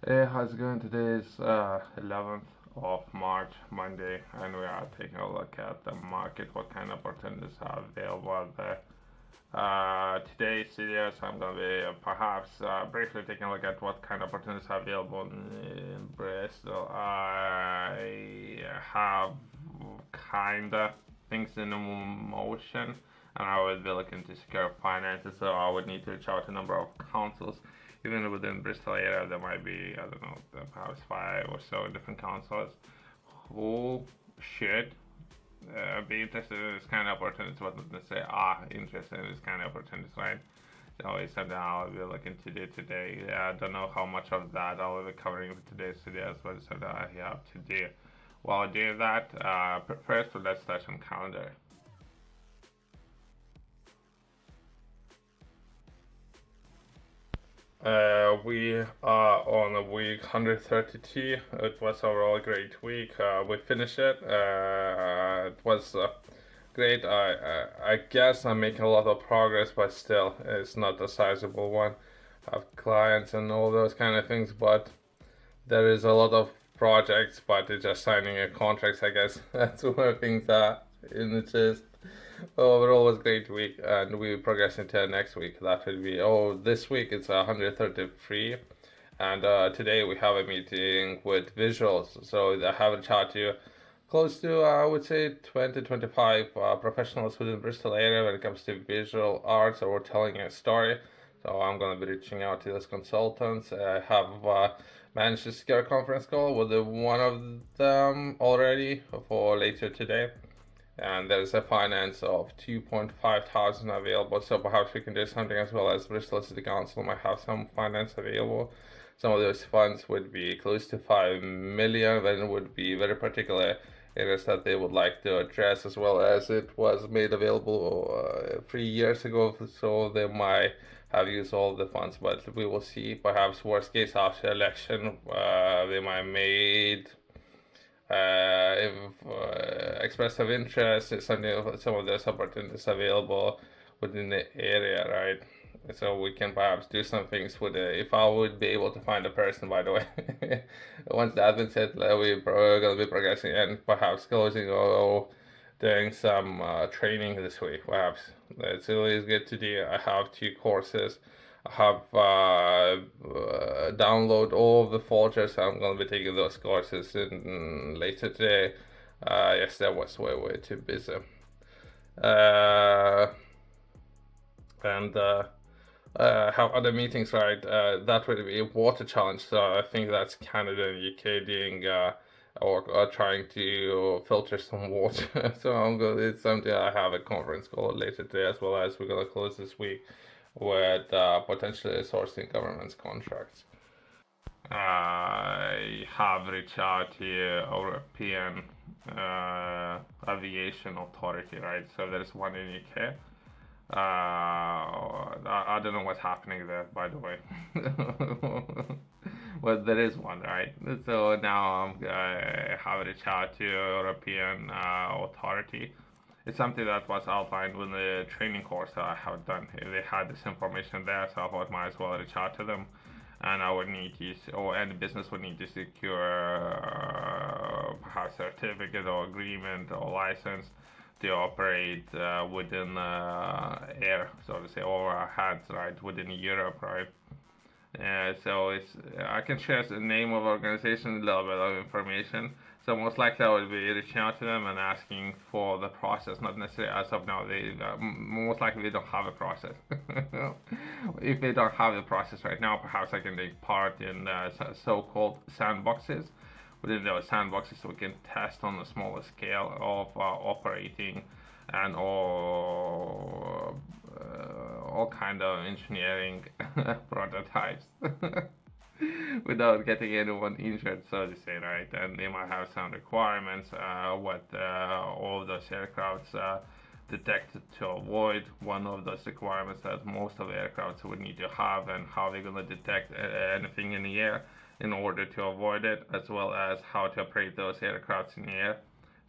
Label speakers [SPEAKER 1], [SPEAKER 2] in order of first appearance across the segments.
[SPEAKER 1] Hey, how's it going? Today is 11th of March, Monday, and we are taking a look at the market, what kind of opportunities are available out there. Today's videos, I'm going to be perhaps briefly taking a look at what kind of opportunities are available in Bristol. I have kind of things in motion, and I would be looking to secure finances, so I would need to reach out to a number of councils. Even within Bristol area, there might be, I don't know, perhaps five or so different councils who should be interested in this kind of opportunities, but not necessarily are interested in this kind of opportunities, right? So it's something I'll be looking to do today. I don't know how much of that I'll be covering with today's videos, but it's something I have to do. While doing that, first let's touch on calendar. We are on week 132. It was overall a great week. We finished it. It was great. I guess I'm making a lot of progress, but still, it's not a sizable one. I have clients and all those kind of things, but there is a lot of projects, but it's just signing a contracts. I guess that's where things are. And it's just overall was a great week, and we progress into next week. That will be this week it's 133, and today we have a meeting with visuals. So I have a chat to close to I would say 20-25 professionals within Bristol area when it comes to visual arts or telling a story. So I'm gonna be reaching out to those consultants. I have managed to secure a conference call with one of them already for later today, and there's a finance of 2.5 thousand available, so perhaps we can do something, as well as Bristol City Council might have some finance available. Some of those funds would be close to 5 million, then it would be very particular areas that they would like to address, as well as it was made available 3 years ago, so they might have used all the funds, but we will see. Perhaps worst case after election, they might made if express of interest is something, some of those opportunities available within the area, right? So we can perhaps do some things with it. If I would be able to find a person, by the way, once that's been said, we're gonna be progressing and perhaps closing or doing some training this week. Perhaps it's always good to do. I have two courses. I have download all of the folders. I'm gonna be taking those courses later today. Yesterday was way too busy. Uh, and Have other meetings, right? That would be a water challenge. So I think that's Canada and UK doing or trying to filter some water. So it's something I have a conference call later today, as well as we're gonna close this week with potentially sourcing government's contracts. I have reached out to European Aviation Authority, right? So there's one in UK. I don't know what's happening there, by the way. But there is one, right? So now I have reached out to European Authority. It's something that was outlined with the training course that I have done. They had this information there, so I thought might as well reach out to them. And I would need to, or any business would need to secure perhaps certificate or agreement or license to operate within air, so to say, over our heads, right, within Europe, right? So it's I can share the name of organization, a little bit of information. So most likely I will be reaching out to them and asking for the process. Not necessarily as of now. They most likely they don't have a process. If they don't have the process right now, perhaps I can take part in so-called sandboxes. Within those sandboxes, we can test on a smaller scale of operating and all kind of engineering prototypes without getting anyone injured, so to say, right? And they might have some requirements, what all of those aircrafts detect to avoid. One of those requirements that most of the aircrafts would need to have, and how they're going to detect anything in the air in order to avoid it, as well as how to operate those aircrafts in the air.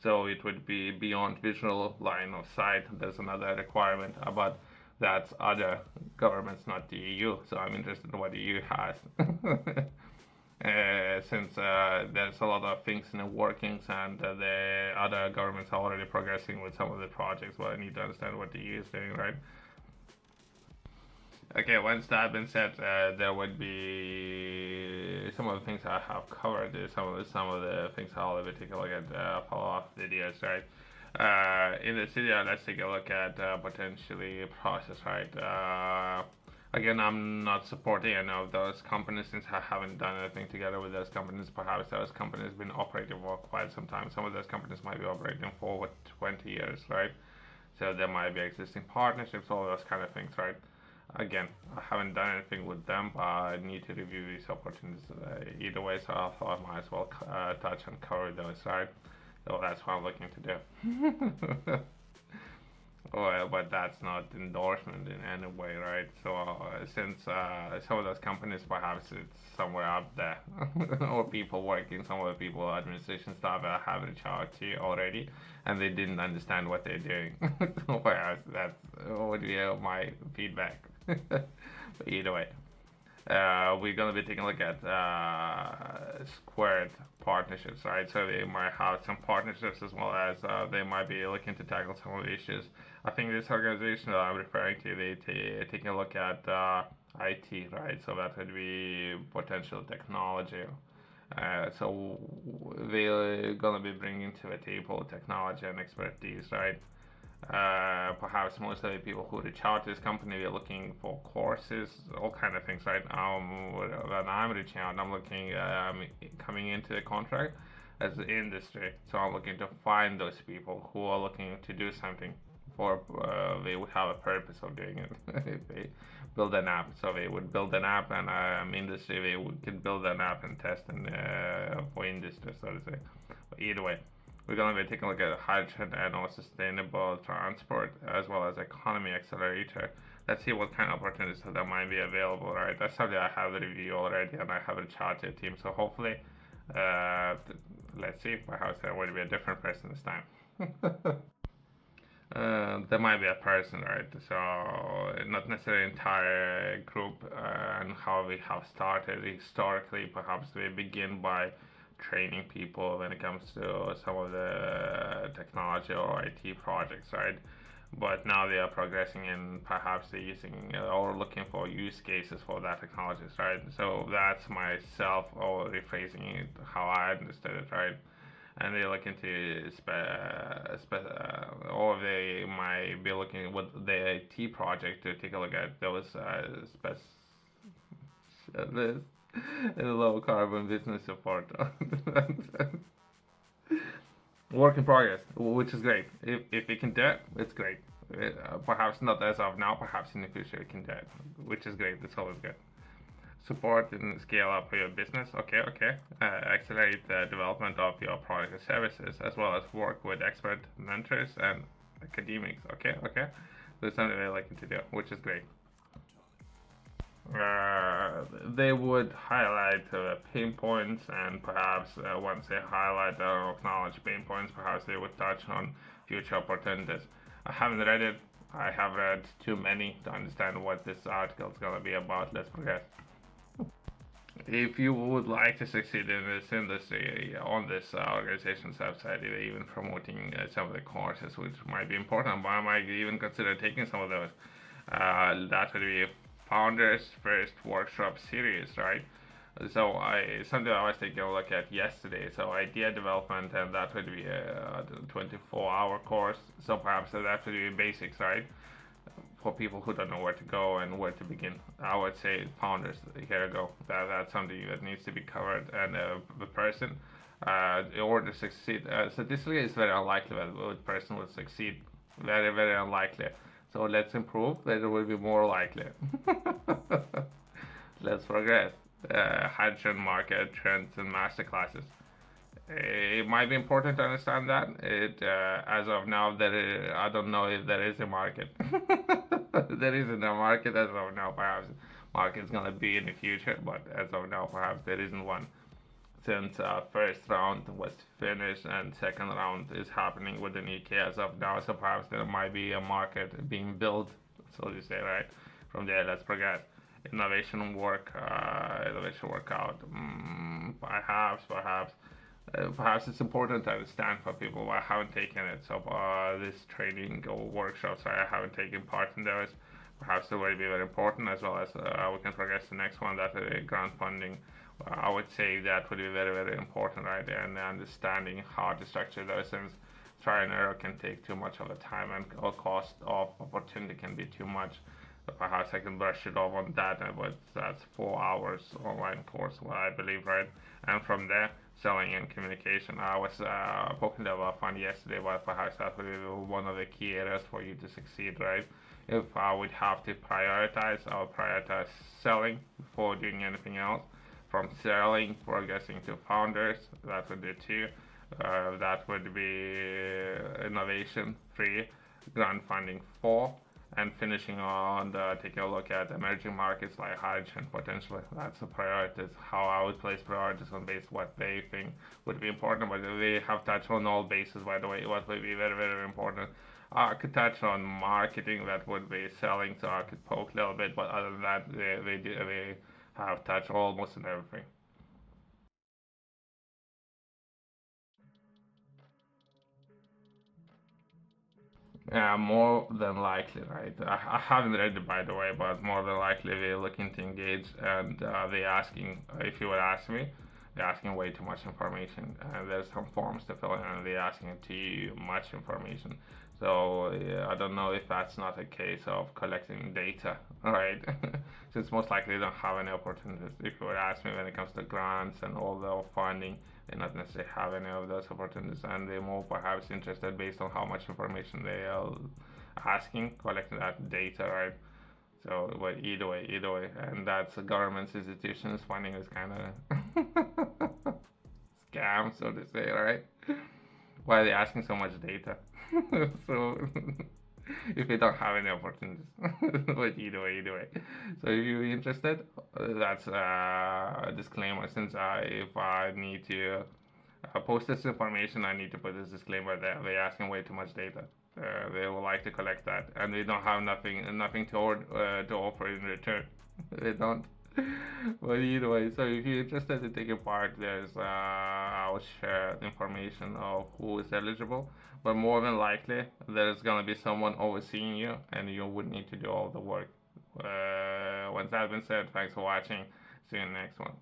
[SPEAKER 1] So it would be beyond visual line of sight. There's another requirement, but that's other governments, not the EU. So I'm interested in what the EU has. since there's a lot of things in the workings and the other governments are already progressing with some of the projects, but I need to understand what the EU is doing, right? Okay, once that been said, there would be some of the things I have covered. Some of the things I'll be taking a look at follow-up videos, right? In this video, let's take a look at potentially process, right? Again, I'm not supporting any of those companies since I haven't done anything together with those companies. Perhaps those companies have been operating for quite some time. Some of those companies might be operating for over 20 years, right? So there might be existing partnerships, all those kind of things, right? Again, I haven't done anything with them, but I need to review these opportunities either way, so I thought I might as well touch and cover those, right? So that's what I'm looking to do. Well, but that's not endorsement in any way, right? So since some of those companies, perhaps it's somewhere up there, or people working, some of the people administration staff I have reached out to already, and they didn't understand what they're doing. So perhaps that would be my feedback. But either way, we're gonna be taking a look at squared partnerships, right? So they might have some partnerships as well as they might be looking to tackle some of the issues. I think this organization that I'm referring to, they taking a look at IT, right? So that would be potential technology. So they're gonna be bringing to the table technology and expertise, right? Perhaps most of the people who reach out to this company, they're looking for courses, all kind of things, right? When I'm reaching out, I'm looking coming into the contract as the industry, so I'm looking to find those people who are looking to do something for they would have a purpose of doing it. If they build an app, so they would build an app, and industry could build an app and test and for industry, so to say. But either way, we're going to be taking a look at hydrogen and also sustainable transport as well as economy accelerator. Let's see what kind of opportunities that might be available, right? That's something I have the review already and I have a chat to a team. So hopefully, let's see, perhaps there will be a different person this time. There might be a person, right? So not necessarily entire group and how we have started historically. Perhaps we begin by training people when it comes to some of the technology or IT projects, right? But now they are progressing and perhaps they're using or looking for use cases for that technologies, right? So that's myself or rephrasing it how I understood it, right? And they're looking to or they might be looking with the IT project to take a look at those specialists in low carbon business support. Work in progress, which is great. If we can do it, it's great. Perhaps not as of now, perhaps in the future we can do it, which is great. It's always good. Support and scale up your business. Okay. Accelerate the development of your product and services, as well as work with expert mentors and academics. Okay. That's something they're looking to do, which is great. They would highlight pain points, and perhaps once they highlight or acknowledge pain points, perhaps they would touch on future opportunities. I haven't read it. I have read too many to understand what this article is going to be about. Let's progress. If you would like to succeed in this industry, on this organization's website, they're even promoting some of the courses, which might be important, but I might even consider taking some of those. That would be Founders First Workshop Series, right? So something I was taking a look at yesterday. So idea development, and that would be a 24-hour course. So perhaps that would be basics, right? For people who don't know where to go and where to begin, I would say founders. Here you go. That's something that needs to be covered. And the person, in order to succeed, statistically, it's very unlikely that a person will succeed. Very, very unlikely. So let's improve. That it will be more likely. Let's progress. Hydrogen market trends and masterclasses. It might be important to understand that. As of now, I don't know if there is a market. There isn't a market as of now. Perhaps market's gonna be in the future, but as of now, perhaps there isn't one. Since first round was finished and second round is happening within UK as of now, so perhaps there might be a market being built, so to say, right? From there, let's progress. Innovation workout. Perhaps it's important to understand for people who haven't taken it. So this training or workshops, I haven't taken part in those. Perhaps it will be very important, as well as we can progress to the next one, that grant funding. I would say that would be very, very important, right? And understanding how to structure those things. Try and error can take too much of the time, and cost of opportunity can be too much. So perhaps I can brush it off on that, but that's 4 hours online course, what I believe, right? And from there, selling and communication. I was talking about fun yesterday, but perhaps that would be one of the key areas for you to succeed, right? If I would have to prioritize, I would prioritize selling before doing anything else. From selling, progressing to founders, that would be two. That would be innovation, three. Grant funding, four. And finishing on taking a look at emerging markets like hydrogen potentially. That's a priority. It's how I would place priorities on based what they think would be important. But they have touched on all bases, by the way, what would be very, very important. I could touch on marketing, that would be selling, so I could poke a little bit, but other than that, they have touched almost on everything. More than likely, right? I haven't read it, by the way, but more than likely they're looking to engage, and they're asking, if you would ask me, they're asking way too much information. There's some forms to fill in, and they're asking too much information. So I don't know if that's not a case of collecting data, right? Since most likely they don't have any opportunities. If you would ask me when it comes to grants and all the funding, they not necessarily have any of those opportunities, and they're more perhaps interested based on how much information they are asking, collecting that data, right? So, but either way, and that's government institutions funding is kind of scam, so to say, right? Why are they asking so much data? So if you don't have any opportunities. But either way. So if you're interested, that's a disclaimer. Since if I need to post this information, I need to put this disclaimer that they're asking way too much data. They would like to collect that, and they don't have nothing to offer in return. They don't. But either way, so if you're interested in taking part, I'll share information of who is eligible. But more than likely, there's gonna be someone overseeing you, and you would need to do all the work. Once that's been said, thanks for watching. See you in the next one.